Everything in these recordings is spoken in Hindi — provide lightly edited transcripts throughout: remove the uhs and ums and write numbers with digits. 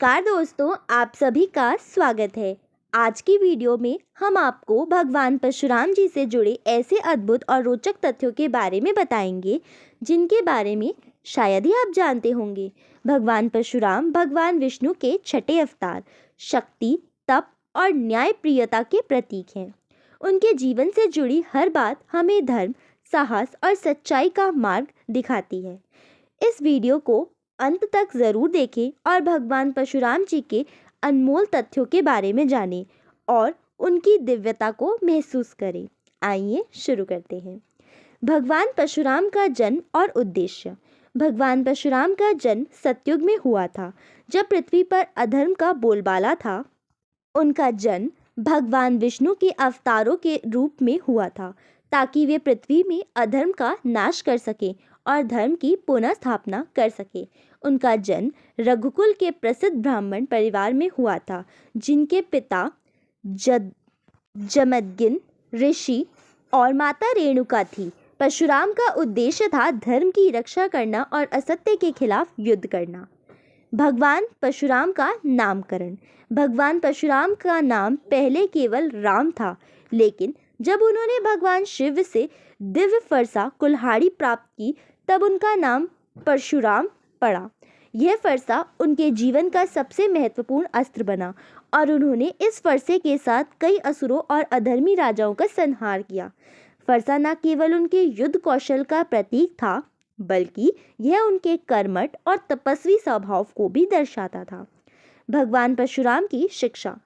नमस्कार दोस्तों, आप सभी का स्वागत है। आज की वीडियो में हम आपको भगवान परशुराम जी से जुड़े ऐसे अद्भुत और रोचक तथ्यों के बारे में बताएंगे जिनके बारे में शायद ही आप जानते होंगे। भगवान परशुराम भगवान विष्णु के छठे अवतार, शक्ति, तप और न्यायप्रियता के प्रतीक हैं। उनके जीवन से जुड़ी हर बात हमें धर्म, साहस और सच्चाई का मार्ग दिखाती है। इस वीडियो को अंत तक ज़रूर देखें और भगवान परशुराम जी के अनमोल तथ्यों के बारे में जानें और उनकी दिव्यता को महसूस करें। आइए शुरू करते हैं। भगवान परशुराम का जन्म और उद्देश्य। भगवान परशुराम का जन्म सतयुग में हुआ था, जब पृथ्वी पर अधर्म का बोलबाला था। उनका जन्म भगवान विष्णु के अवतारों के रूप में हुआ था, ताकि वे पृथ्वी में अधर्म का नाश कर सकें और धर्म की पुनः स्थापना कर सके। उनका जन्म रघुकुल के प्रसिद्ध ब्राह्मण परिवार में हुआ था, जिनके पिता जमदग्नि ऋषि और माता रेणुका थी। परशुराम का उद्देश्य था धर्म की रक्षा करना और असत्य के खिलाफ युद्ध करना। भगवान परशुराम का नामकरण। भगवान परशुराम का नाम पहले केवल राम था, लेकिन जब उन्होंने भगवान शिव से दिव्य फरसा कुल्हाड़ी प्राप्त की, तब उनका नाम परशुराम पड़ा। यह फरसा उनके जीवन का सबसे महत्वपूर्ण अस्त्र बना और उन्होंने इस फरसे के साथ कई असुरों और अधर्मी राजाओं का संहार किया। फरसा न केवल उनके युद्ध कौशल का प्रतीक था, बल्कि यह उनके कर्मठ और तपस्वी स्वभाव को भी दर्शाता था। भगवान परशुराम की शिक्षा।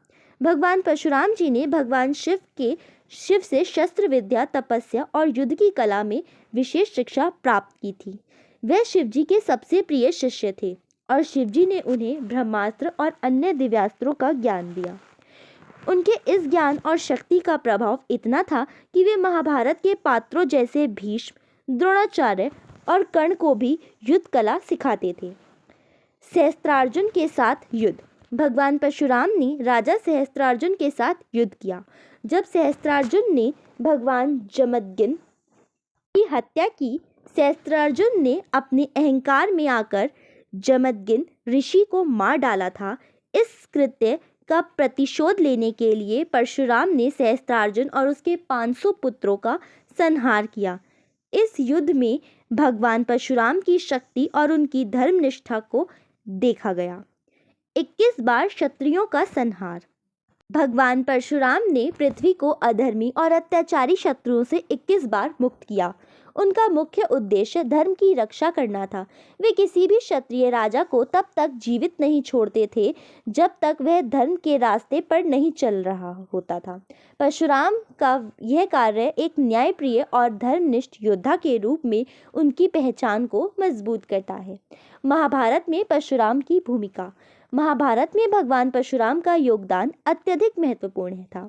भगवान परशुराम जी ने भगवान शिव से शस्त्र विद्या, तपस्या और युद्ध की कला में विशेष शिक्षा प्राप्त की थी। वह शिव जी के सबसे प्रिय शिष्य थे और शिव जी ने उन्हें ब्रह्मास्त्र और अन्य दिव्यास्त्रों का ज्ञान दिया। उनके इस ज्ञान और शक्ति का प्रभाव इतना था कि वे महाभारत के पात्रों जैसे भीष्म, द्रोणाचार्य और कर्ण को भी युद्ध कला सिखाते थे। सहस्त्रार्जुन के साथ युद्ध। भगवान परशुराम ने राजा सहस्त्रार्जुन के साथ युद्ध किया। जब सहस्त्रार्जुन ने भगवान जमदग्नि की हत्या की, सहस्त्रार्जुन ने अपने अहंकार में आकर जमदग्नि ऋषि को मार डाला था। इस कृत्य का प्रतिशोध लेने के लिए परशुराम ने सहस्त्रार्जुन और उसके 500 पुत्रों का संहार किया। इस युद्ध में भगवान परशुराम की शक्ति और उनकी धर्मनिष्ठा को देखा गया। 21 बार क्षत्रियों का संहार। भगवान परशुराम ने पृथ्वी को अधर्मी और अत्याचारी शत्रुओं से 21 बार मुक्त किया। उनका मुख्य उद्देश्य धर्म की रक्षा करना था। वे किसी भी क्षत्रिय राजा को तब तक जीवित नहीं छोड़ते थे जब तक वह धर्म के रास्ते पर नहीं चल रहा होता था। परशुराम का यह कार्य एक न्यायप्रिय और धर्मनिष्ठ योद्धा के रूप में उनकी पहचान को मजबूत करता है। महाभारत में परशुराम की भूमिका। महाभारत में भगवान परशुराम का योगदान अत्यधिक महत्वपूर्ण था।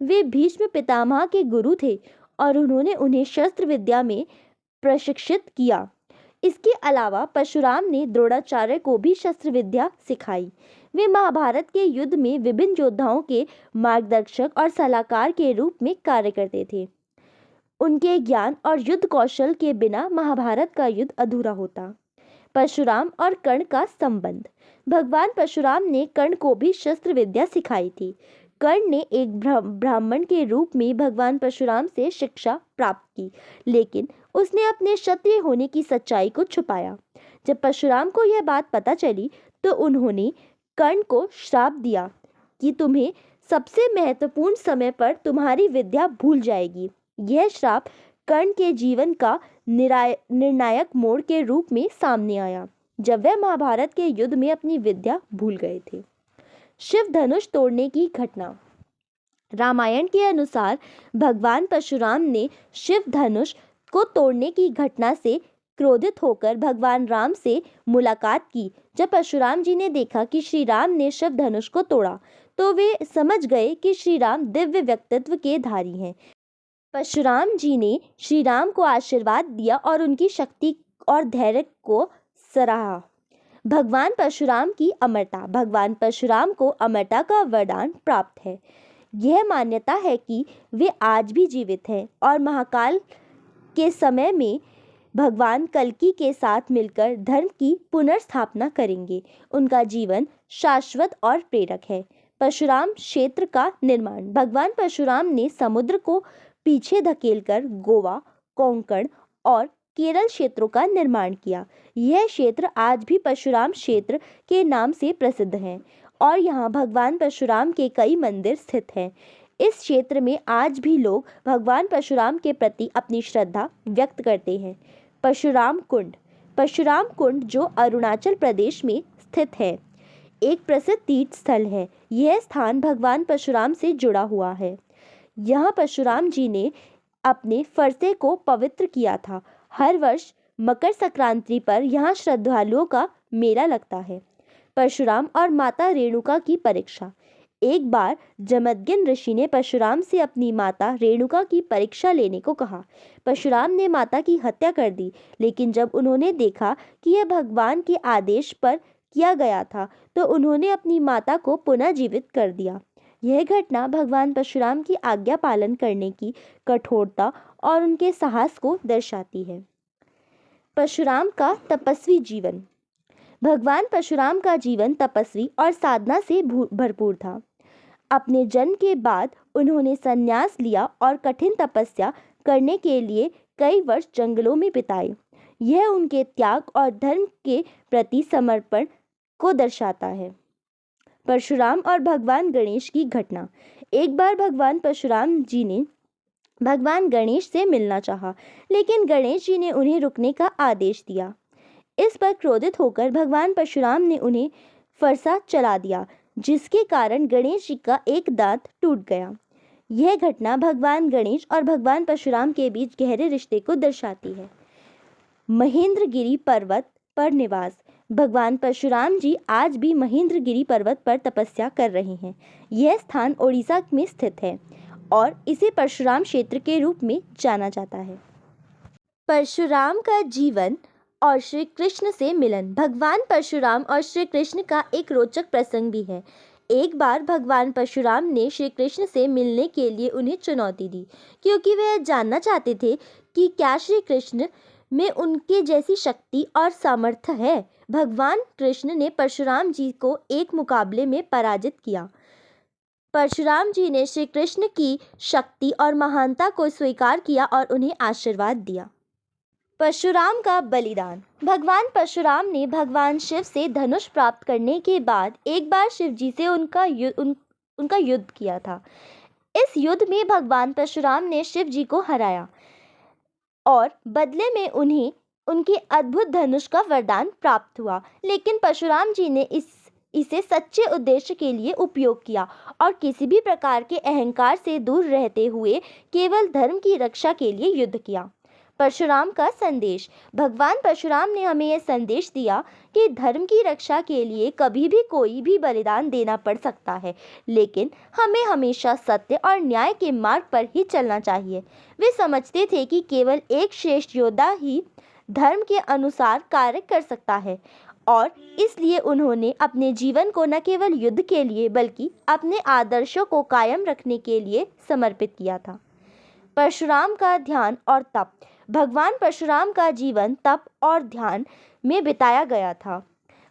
वे भीष्म पितामह के गुरु थे और उन्होंने उन्हें शस्त्र विद्या में प्रशिक्षित किया। इसके अलावा परशुराम ने द्रोणाचार्य को भी शस्त्र विद्या सिखाई। वे महाभारत के युद्ध में विभिन्न योद्धाओं के मार्गदर्शक और सलाहकार के रूप में कार्य करते थे। उनके ज्ञान और युद्ध कौशल के बिना महाभारत का युद्ध अधूरा होता। परशुराम और कर्ण का संबंध। भगवान परशुराम ने कर्ण को भी शस्त्र विद्या सिखाई थी। कर्ण ने एक ब्राह्मण के रूप में भगवान परशुराम से शिक्षा प्राप्त की, लेकिन उसने अपने क्षत्रिय होने की सच्चाई को छुपाया। जब परशुराम को यह बात पता चली, तो उन्होंने कर्ण को श्राप दिया कि तुम्हें सबसे महत्वपूर्ण समय पर तुम्हारी विद्या भूल जाएगी। यह श्राप कर्ण के जीवन का निर्णायक मोड़ के रूप में सामने आया, जब वह महाभारत के युद्ध में अपनी विद्या भूल गए थे। शिव धनुष तोड़ने की घटना। रामायण के अनुसार भगवान परशुराम ने शिव धनुष को तोड़ने की घटना से क्रोधित होकर भगवान राम से मुलाकात की। जब परशुराम जी ने देखा कि श्री राम ने शिव धनुष को तोड़ा, तो वे समझ गए कि श्री राम दिव्य व्यक्तित्व के धारी हैं। परशुराम जी ने श्री राम को आशीर्वाद दिया और उनकी शक्ति और धैर्य को सराहा। भगवान परशुराम की अमरता। भगवान परशुराम को अमरता का वरदान प्राप्त है। यह मान्यता है कि वे आज भी जीवित हैं और महाकाल के समय में भगवान कल्कि के साथ मिलकर धर्म की पुनर्स्थापना करेंगे। उनका जीवन शाश्वत और प्रेरक है। परशुराम क्षेत्र का निर्माण। भगवान परशुराम ने समुद्र को पीछे धकेलकर गोवा, कोंकण और केरल क्षेत्रों का निर्माण किया। यह क्षेत्र आज भी परशुराम क्षेत्र के नाम से प्रसिद्ध है और यहाँ भगवान परशुराम के कई मंदिर स्थित हैं। इस क्षेत्र में आज भी लोग भगवान परशुराम के प्रति अपनी श्रद्धा व्यक्त करते हैं। परशुराम कुंड। परशुराम कुंड, जो अरुणाचल प्रदेश में स्थित है, एक प्रसिद्ध तीर्थ स्थल है। यह स्थान भगवान परशुराम से जुड़ा हुआ है। यहाँ परशुराम जी ने अपने फरसे को पवित्र किया था। हर वर्ष मकर संक्रांति पर यहाँ श्रद्धालुओं का मेला लगता है। परशुराम और माता रेणुका की परीक्षा। एक बार जमदग्नि ऋषि ने परशुराम से अपनी माता रेणुका की परीक्षा लेने को कहा। परशुराम ने माता की हत्या कर दी, लेकिन जब उन्होंने देखा कि यह भगवान के आदेश पर किया गया था तो उन्होंने अपनी माता को पुनः जीवित कर दिया। यह घटना भगवान परशुराम की आज्ञा पालन करने की कठोरता और उनके साहस को दर्शाती है। परशुराम का तपस्वी जीवन। भगवान परशुराम का जीवन तपस्वी और साधना से भरपूर था। अपने जन्म के बाद उन्होंने संन्यास लिया और कठिन तपस्या करने के लिए कई वर्ष जंगलों में बिताए। यह उनके त्याग और धर्म के प्रति समर्पण को दर्शाता है। परशुराम और भगवान गणेश की घटना। एक बार भगवान परशुराम जी ने भगवान गणेश से मिलना चाहा, लेकिन गणेश जी ने उन्हें रुकने का आदेश दिया। इस पर क्रोधित होकर भगवान परशुराम ने उन्हें फरसा चला दिया, जिसके कारण गणेश जी का एक दांत टूट गया। यह घटना भगवान गणेश और भगवान परशुराम के बीच गहरे रिश्ते को दर्शाती है। महेंद्रगिरी पर्वत पर निवास। भगवान परशुराम जी आज भी महेंद्रगिरी पर्वत पर तपस्या कर रहे हैं। यह स्थान ओडिशा में स्थित है और इसे परशुराम क्षेत्र के रूप में जाना जाता है। परशुराम का जीवन और श्री कृष्ण से मिलन। भगवान परशुराम और श्री कृष्ण का एक रोचक प्रसंग भी है। एक बार भगवान परशुराम ने श्री कृष्ण से मिलने के लिए उन्हें चुनौती दी, क्योंकि वे जानना चाहते थे कि क्या श्री कृष्ण में उनके जैसी शक्ति और सामर्थ्य है। भगवान कृष्ण ने परशुराम जी को एक मुकाबले में पराजित किया। परशुराम जी ने श्री कृष्ण की शक्ति और महानता को स्वीकार किया और उन्हें आशीर्वाद दिया। परशुराम का बलिदान। भगवान परशुराम ने भगवान शिव से धनुष प्राप्त करने के बाद एक बार शिव जी से उनका युद्ध किया था। इस युद्ध में भगवान परशुराम ने शिव जी को हराया और बदले में उन्हें उनके अद्भुत धनुष का वरदान प्राप्त हुआ। लेकिन परशुराम जी ने इसे सच्चे उद्देश्य के लिए उपयोग किया और किसी भी प्रकार के अहंकार से दूर रहते हुए केवल धर्म की रक्षा के लिए युद्ध किया। परशुराम का संदेश। भगवान परशुराम ने हमें यह संदेश दिया कि धर्म की रक्षा के लिए कभी भी कोई भी बलिदान देना पड़ सकता है, लेकिन हमें हमेशा सत्य और न्याय के मार्ग पर ही चलना चाहिए। वे समझते थे कि केवल एक श्रेष्ठ योद्धा ही धर्म के अनुसार कार्य कर सकता है और इसलिए उन्होंने अपने जीवन को न केवल युद्ध के लिए बल्कि अपने आदर्शों को कायम रखने के लिए समर्पित किया था। परशुराम का ध्यान और तप। भगवान परशुराम का जीवन तप और ध्यान में बिताया गया था।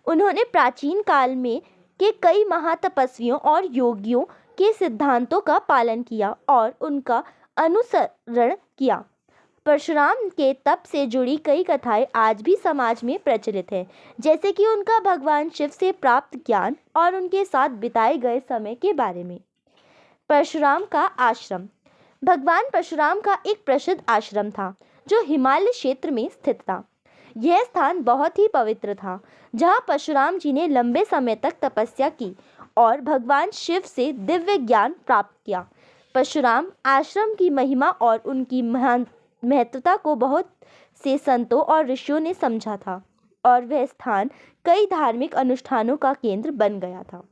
उन्होंने प्राचीन काल में के कई महातपस्वियों और योगियों के सिद्धांतों का पालन किया और उनका अनुसरण किया। परशुराम के तप से जुड़ी कई कथाएं आज भी समाज में प्रचलित हैं, जैसे कि उनका भगवान शिव से प्राप्त ज्ञान और उनके साथ बिताए गए समय के बारे में। परशुराम का आश्रम। भगवान परशुराम का एक प्रसिद्ध आश्रम था जो हिमालय क्षेत्र में स्थित था। यह स्थान बहुत ही पवित्र था, जहां परशुराम जी ने लंबे समय तक तपस्या की और भगवान शिव से दिव्य ज्ञान प्राप्त किया। परशुराम आश्रम की महिमा और उनकी महत्वता को बहुत से संतों और ऋषियों ने समझा था और वह स्थान कई धार्मिक अनुष्ठानों का केंद्र बन गया था।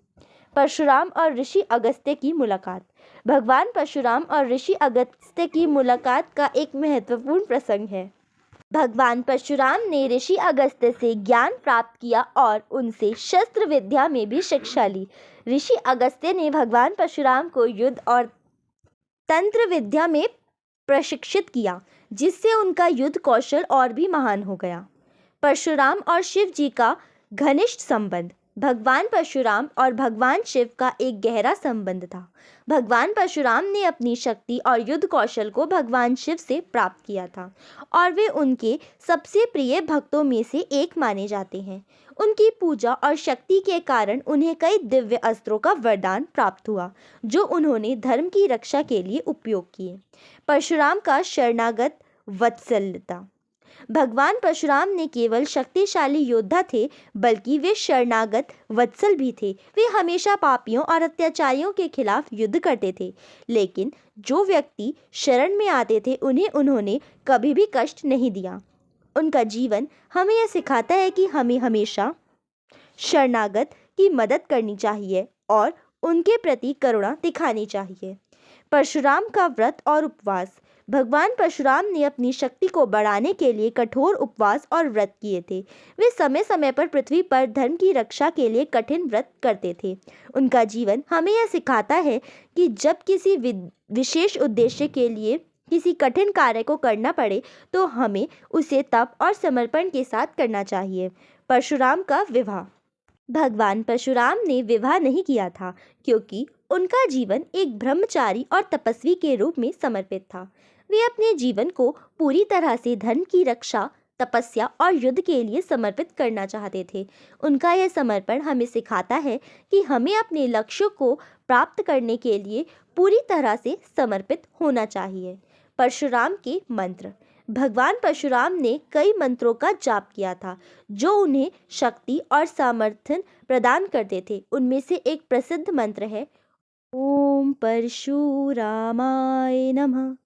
परशुराम और ऋषि अगस्त्य की मुलाकात। भगवान परशुराम और ऋषि अगस्त्य की मुलाकात का एक महत्वपूर्ण प्रसंग है। भगवान परशुराम ने ऋषि अगस्त्य से ज्ञान प्राप्त किया और उनसे शस्त्र विद्या में भी शिक्षा ली। ऋषि अगस्त्य ने भगवान परशुराम को युद्ध और तंत्र विद्या में प्रशिक्षित किया, जिससे उनका युद्ध कौशल और भी महान हो गया। परशुराम और शिव जी का घनिष्ठ संबंध। भगवान परशुराम और भगवान शिव का एक गहरा संबंध था। भगवान परशुराम ने अपनी शक्ति और युद्ध कौशल को भगवान शिव से प्राप्त किया था और वे उनके सबसे प्रिय भक्तों में से एक माने जाते हैं। उनकी पूजा और शक्ति के कारण उन्हें कई दिव्य अस्त्रों का वरदान प्राप्त हुआ, जो उन्होंने धर्म की रक्षा के लिए उपयोग किए। परशुराम का शरणागत वत्सलता। भगवान परशुराम ने केवल शक्तिशाली योद्धा थे, बल्कि वे शरणागत वत्सल भी थे। वे हमेशा पापियों और अत्याचारियों के खिलाफ युद्ध करते थे, लेकिन जो व्यक्ति शरण में आते थे उन्हें उन्होंने कभी भी कष्ट नहीं दिया। उनका जीवन हमें यह सिखाता है कि हमें हमेशा शरणागत की मदद करनी चाहिए और उनके प्रति करुणा दिखानी चाहिए। परशुराम का व्रत और उपवास। भगवान परशुराम ने अपनी शक्ति को बढ़ाने के लिए कठोर उपवास और व्रत किए थे। वे समय समय पर पृथ्वी पर धर्म की रक्षा के लिए कठिन व्रत करते थे। उनका जीवन हमें यह सिखाता है कि जब किसी विशेष उद्देश्य के लिए किसी कठिन कार्य को करना पड़े तो हमें उसे तप और समर्पण के साथ करना चाहिए। परशुराम का विवाह। भगवान परशुराम ने विवाह नहीं किया था, क्योंकि उनका जीवन एक ब्रह्मचारी और तपस्वी के रूप में समर्पित था। वे अपने जीवन को पूरी तरह से धर्म की रक्षा, तपस्या और युद्ध के लिए समर्पित करना चाहते थे। उनका यह समर्पण हमें सिखाता है कि हमें अपने लक्ष्यों को प्राप्त करने के लिए पूरी तरह से समर्पित होना चाहिए। परशुराम के मंत्र। भगवान परशुराम ने कई मंत्रों का जाप किया था, जो उन्हें शक्ति और सामर्थ्य प्रदान करते थे। उनमें से एक प्रसिद्ध मंत्र है ओम परशुरामाय नमः।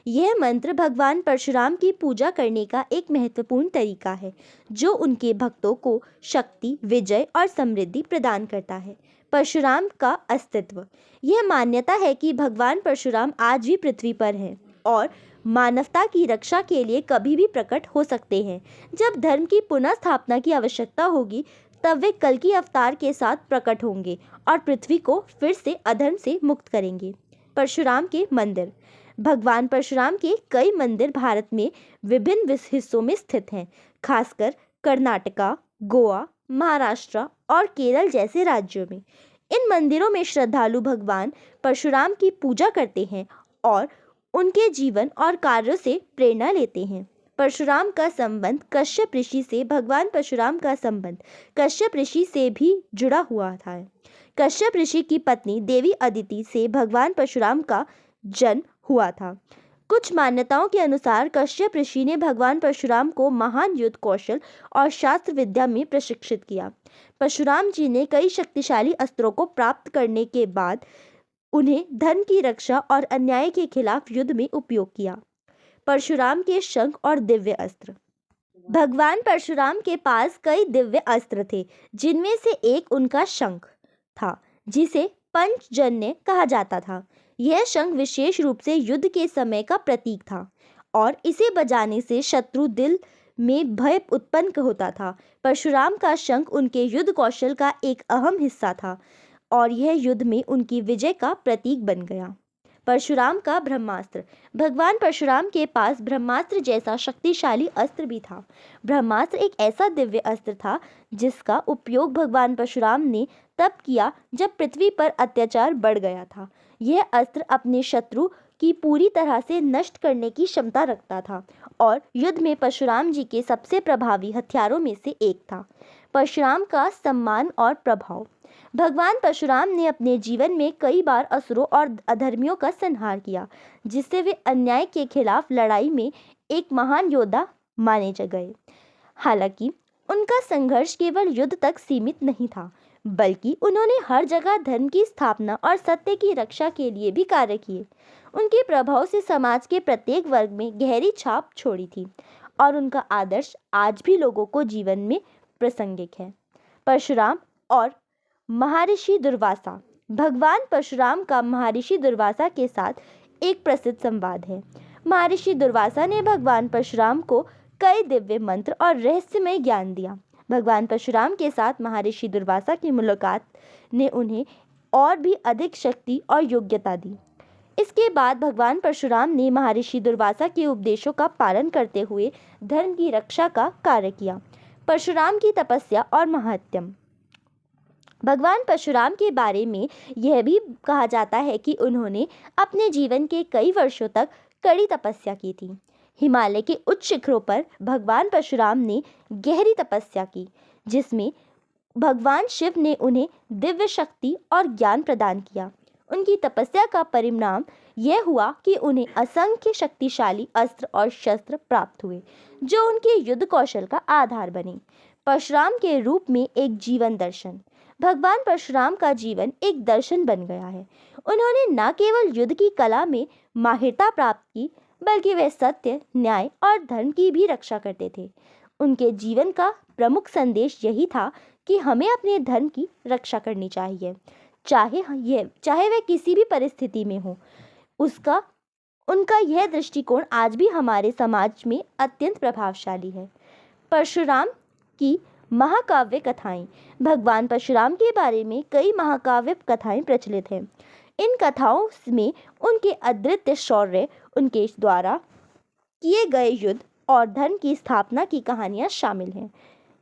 यह मंत्र भगवान परशुराम की पूजा करने का एक महत्वपूर्ण तरीका है, जो उनके भक्तों को शक्ति, विजय और समृद्धि प्रदान करता है। परशुराम का अस्तित्व। यह मान्यता है कि भगवान परशुराम आज भी पृथ्वी पर हैं और मानवता की रक्षा के लिए कभी भी प्रकट हो सकते हैं। जब धर्म की पुनः स्थापना की आवश्यकता होगी, तब वे कल्कि अवतार के साथ प्रकट होंगे और पृथ्वी को फिर से अधर्म से मुक्त करेंगे। परशुराम के मंदिर। भगवान परशुराम के कई मंदिर भारत में विभिन्न हिस्सों में स्थित हैं, खासकर कर्नाटका, गोवा, महाराष्ट्र और केरल जैसे राज्यों में। इन मंदिरों में श्रद्धालु भगवान परशुराम की पूजा करते हैं और उनके जीवन और कार्यों से प्रेरणा लेते हैं। परशुराम का संबंध कश्यप ऋषि से। भगवान परशुराम का संबंध कश्यप ऋषि से भी जुड़ा हुआ था। कश्यप ऋषि की पत्नी देवी अदिति से भगवान परशुराम का जन्म हुआ था। कुछ मान्यताओं के अनुसार कश्यप ऋषि ने भगवान परशुराम को महान युद्ध कौशल और शास्त्र विद्या में प्रशिक्षित किया। परशुराम जी ने कई शक्तिशाली अस्त्रों को प्राप्त करने के बाद उन्हें धर्म की रक्षा और अन्याय के खिलाफ युद्ध में उपयोग किया। परशुराम के शंख और दिव्य अस्त्र। भगवान परशुराम के पास कई दिव्य अस्त्र थे, जिनमें से एक उनका शंख था, जिसे पंचजन्य कहा जाता था। यह शंख विशेष रूप से युद्ध के समय का प्रतीक था और इसे बजाने से शत्रु दिल में भय उत्पन्न होता था। परशुराम का शंख उनके युद्ध कौशल का एक अहम हिस्सा था और यह युद्ध में उनकी विजय का प्रतीक बन गया। परशुराम का ब्रह्मास्त्र। भगवान परशुराम के पास ब्रह्मास्त्र जैसा शक्तिशाली अस्त्र भी था। ब्रह्मास्त्र एक ऐसा दिव्य अस्त्र था जिसका उपयोग भगवान परशुराम ने तब किया जब पृथ्वी पर अत्याचार बढ़ गया था। यह अस्त्र अपने शत्रु की पूरी तरह से नष्ट करने की क्षमता रखता था और युद्ध में परशुराम जी के सबसे प्रभावी हथियारों में से एक था। परशुराम का सम्मान और प्रभाव। भगवान परशुराम ने अपने जीवन में कई बार असुरों और अधर्मियों का संहार किया, जिससे वे अन्याय के खिलाफ लड़ाई में एक महान योद्धा माने गए। हालांकि उनका संघर्ष केवल युद्ध तक सीमित नहीं था, बल्कि उन्होंने हर जगह धर्म की स्थापना और सत्य की रक्षा के लिए भी कार्य किए। उनके प्रभाव से समाज के प्रत्येक वर्ग में गहरी छाप छोड़ी थी और उनका आदर्श आज भी लोगों को जीवन में प्रासंगिक है। परशुराम और महर्षि दुर्वासा। भगवान परशुराम का महर्षि दुर्वासा के साथ एक प्रसिद्ध संवाद है। महर्षि दुर्वासा ने भगवान परशुराम को कई दिव्य मंत्र और रहस्यमय ज्ञान दिया। भगवान परशुराम के साथ महर्षि दुर्वासा की मुलाकात ने उन्हें और भी अधिक शक्ति और योग्यता दी। इसके बाद भगवान परशुराम ने महर्षि दुर्वासा के उपदेशों का पालन करते हुए धर्म की रक्षा का कार्य किया। परशुराम की तपस्या और महात्म्य। भगवान परशुराम के बारे में यह भी कहा जाता है कि उन्होंने अपने जीवन के कई वर्षों तक कड़ी तपस्या की थी। हिमालय के उच्च शिखरों पर भगवान परशुराम ने गहरी तपस्या की, जिसमें भगवान शिव ने उन्हें दिव्य शक्ति और ज्ञान प्रदान किया। उनकी तपस्या का परिणाम यह हुआ कि उन्हें असंख्य शक्तिशाली अस्त्र और शस्त्र प्राप्त हुए, जो उनके युद्ध कौशल का आधार बने। परशुराम के रूप में एक जीवन दर्शन। भगवान परशुराम का जीवन एक दर्शन बन गया है। उन्होंने न केवल युद्ध की कला में माहिरता प्राप्त की, बल्कि वे सत्य, न्याय और धर्म की भी रक्षा करते थे। उनके जीवन का प्रमुख संदेश यही था कि हमें अपने धर्म की रक्षा करनी चाहिए, चाहे वह किसी भी परिस्थिति में हो। उनका यह दृष्टिकोण आज भी हमारे समाज में अत्यंत प्रभावशाली है। परशुराम की महाकाव्य कथाएं। भगवान परशुराम के बारे में कई महाकाव्य कथाएं प्रचलित हैं। इन कथाओं में उनके अद्वितीय शौर्य, उनके द्वारा किए गए युद्ध और धर्म की स्थापना की कहानियां शामिल हैं।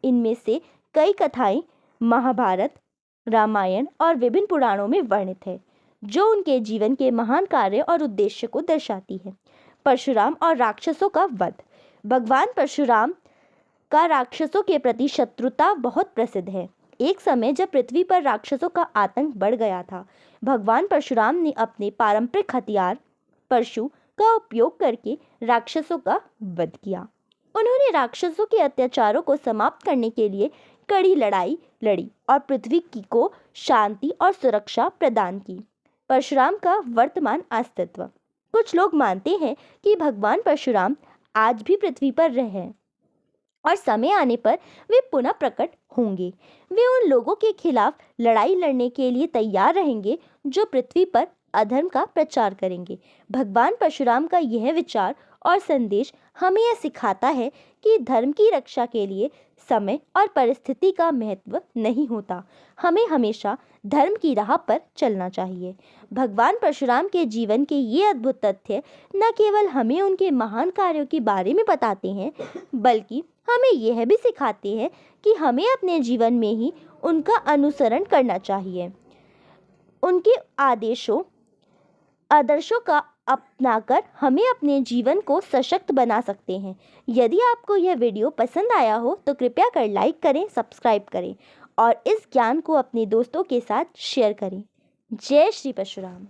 इनमें से कई कथाएं महाभारत, रामायण और विभिन्न पुराणों में वर्णित है, जो उनके जीवन के महान कार्य और उद्देश्य को दर्शाती है। परशुराम और राक्षसों का वध। भगवान परशुराम का राक्षसों के प्रति शत्रुता बहुत प्रसिद्ध है। एक समय जब पृथ्वी पर राक्षसों का आतंक बढ़ गया था, भगवान परशुराम ने अपने पारंपरिक हथियार परशु का उपयोग करके राक्षसों का वध किया। उन्होंने राक्षसों के अत्याचारों को समाप्त करने के लिए कड़ी लड़ाई लड़ी और पृथ्वी को शांति और सुरक्षा प्रदान की। परशुराम का वर्तमान अस्तित्व। कुछ लोग मानते हैं कि भगवान परशुराम आज भी पृथ्वी पर रहे और समय आने पर वे पुनः प्रकट होंगे। वे उन लोगों के खिलाफ लड़ाई लड़ने के लिए तैयार रहेंगे जो पृथ्वी पर अधर्म का प्रचार करेंगे। भगवान परशुराम का यह विचार और संदेश हमें यह सिखाता है कि धर्म की रक्षा के लिए समय और परिस्थिति का महत्व नहीं होता। हमें हमेशा धर्म की राह पर चलना चाहिए। भगवान परशुराम के जीवन के ये अद्भुत तथ्य न केवल हमें उनके महान कार्यों के बारे में बताते हैं, बल्कि हमें यह भी सिखाते हैं कि हमें अपने जीवन में ही उनका अनुसरण करना चाहिए। उनके आदर्शों का अपनाकर हमें अपने जीवन को सशक्त बना सकते हैं। यदि आपको यह वीडियो पसंद आया हो तो कृपया कर लाइक करें, सब्सक्राइब करें और इस ज्ञान को अपने दोस्तों के साथ शेयर करें। जय श्री परशुराम।